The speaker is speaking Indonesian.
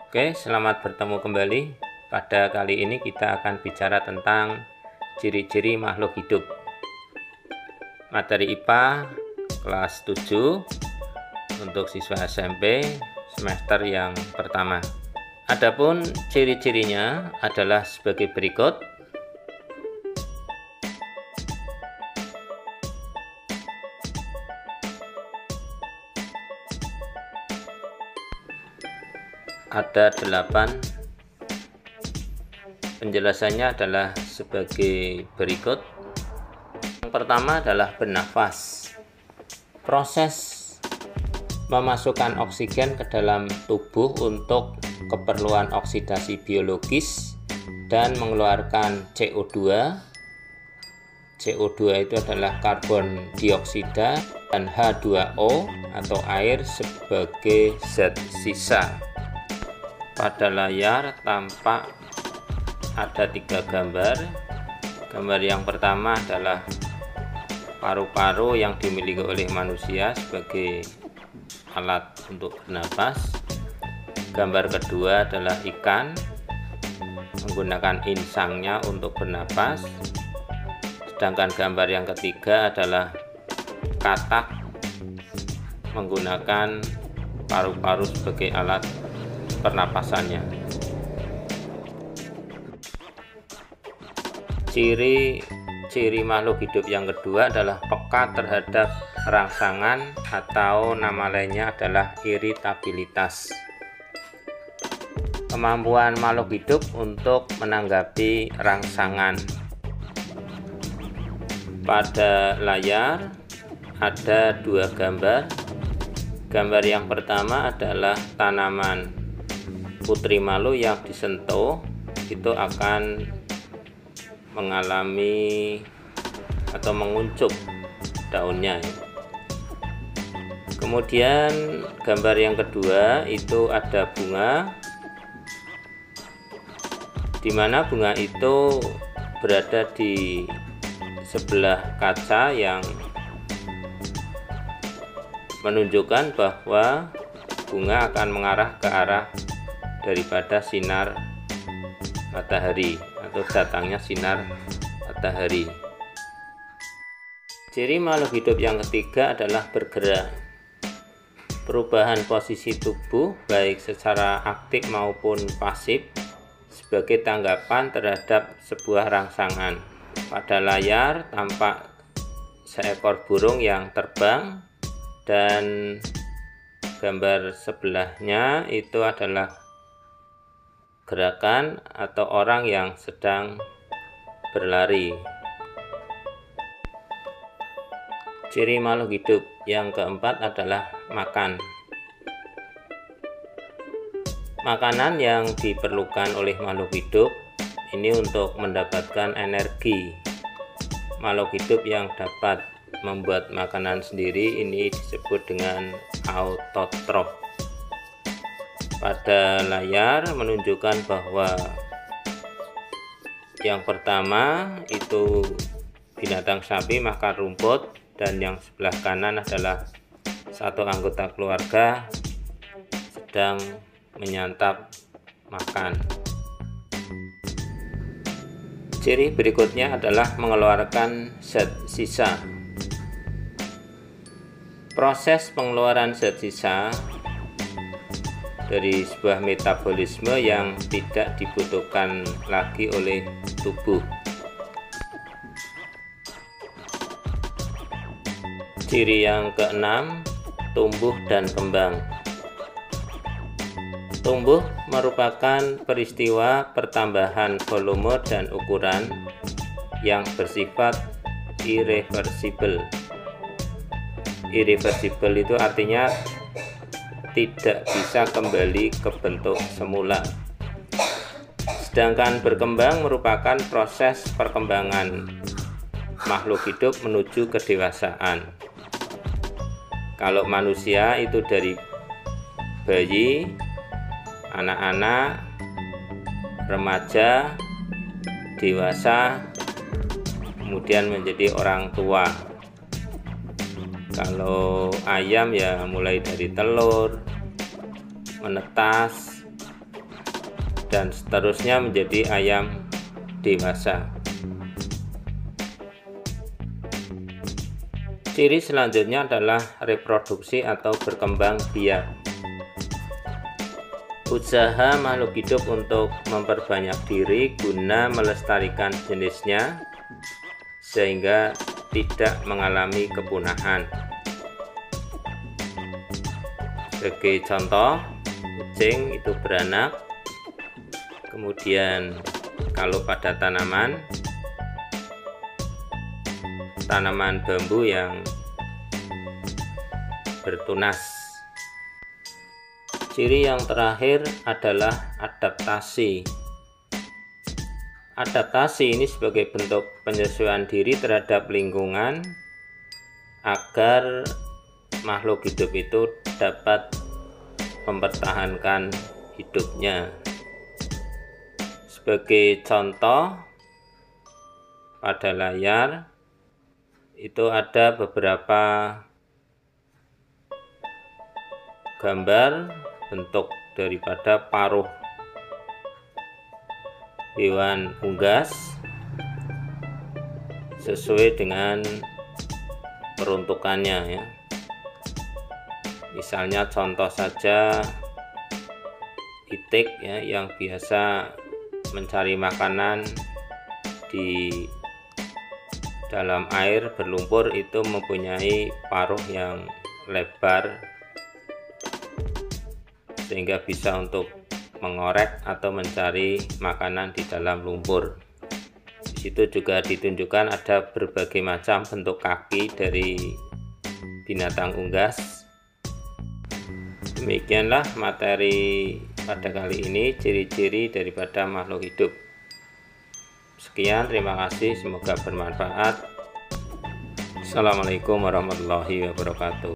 Oke, selamat bertemu kembali. Pada kali ini kita akan bicara tentang ciri-ciri makhluk hidup. Materi IPA kelas 7 untuk siswa SMP semester yang pertama. Adapun ciri-cirinya adalah sebagai berikut. Ada 8. Penjelasannya adalah sebagai berikut. Yang pertama adalah bernafas. Proses memasukkan oksigen ke dalam tubuh untuk keperluan oksidasi biologis dan mengeluarkan CO2. CO2 itu adalah karbon dioksida dan H2O atau air sebagai zat sisa. Pada layar tampak ada 3 gambar. Gambar yang pertama adalah paru-paru yang dimiliki oleh manusia sebagai alat untuk bernapas. Gambar kedua adalah ikan menggunakan insangnya untuk bernapas. Sedangkan gambar yang ketiga adalah katak menggunakan paru-paru sebagai alat pernapasannya. Ciri makhluk hidup yang kedua adalah peka terhadap rangsangan atau nama lainnya adalah iritabilitas. Kemampuan makhluk hidup untuk menanggapi rangsangan. Pada layar ada 2 gambar. Gambar yang pertama adalah tanaman putri malu yang disentuh itu akan mengalami atau menguncup daunnya. Kemudian gambar yang kedua itu ada bunga, di mana bunga itu berada di sebelah kaca yang menunjukkan bahwa bunga akan mengarah ke arah daripada sinar matahari atau datangnya sinar matahari. Ciri makhluk hidup yang ketiga adalah bergerak. Perubahan posisi tubuh baik secara aktif maupun pasif sebagai tanggapan terhadap sebuah rangsangan. Pada layar tampak seekor burung yang terbang, dan gambar sebelahnya itu adalah gerakan atau orang yang sedang berlari. Ciri makhluk hidup yang keempat adalah makan. Makanan yang diperlukan oleh makhluk hidup ini untuk mendapatkan energi. Makhluk hidup yang dapat membuat makanan sendiri ini disebut dengan autotrof. Pada layar menunjukkan bahwa yang pertama itu binatang sapi makan rumput, dan yang sebelah kanan adalah satu anggota keluarga sedang menyantap makan. Ciri berikutnya adalah mengeluarkan zat sisa. Proses pengeluaran zat sisa dari sebuah metabolisme yang tidak dibutuhkan lagi oleh tubuh. Ciri yang keenam, tumbuh dan kembang. Tumbuh merupakan peristiwa pertambahan volume dan ukuran yang bersifat irreversible. Irreversible itu artinya tidak bisa kembali ke bentuk semula. Sedangkan berkembang merupakan proses perkembangan makhluk hidup menuju kedewasaan. Kalau manusia itu dari bayi, anak-anak, remaja, dewasa, kemudian menjadi orang tua. Kalau ayam ya mulai dari telur, menetas, dan seterusnya menjadi ayam dewasa. Ciri selanjutnya adalah reproduksi atau berkembang biak. Usaha makhluk hidup untuk memperbanyak diri guna melestarikan jenisnya sehingga tidak mengalami kepunahan. Sebagai contoh, kucing itu beranak, kemudian kalau pada tanaman bambu yang bertunas. Ciri yang terakhir adalah adaptasi. Adaptasi ini sebagai bentuk penyesuaian diri terhadap lingkungan agar makhluk hidup itu dapat mempertahankan hidupnya. Sebagai contoh, pada layar itu ada beberapa gambar bentuk daripada paruh hewan unggas sesuai dengan peruntukannya ya. Misalnya contoh saja itik ya, yang biasa mencari makanan di dalam air berlumpur itu mempunyai paruh yang lebar sehingga bisa untuk mengorek atau mencari makanan di dalam lumpur. Di situ juga ditunjukkan ada berbagai macam bentuk kaki dari binatang unggas. Demikianlah materi pada kali ini, ciri-ciri daripada makhluk hidup. Sekian, terima kasih, semoga bermanfaat. Assalamualaikum warahmatullahi wabarakatuh.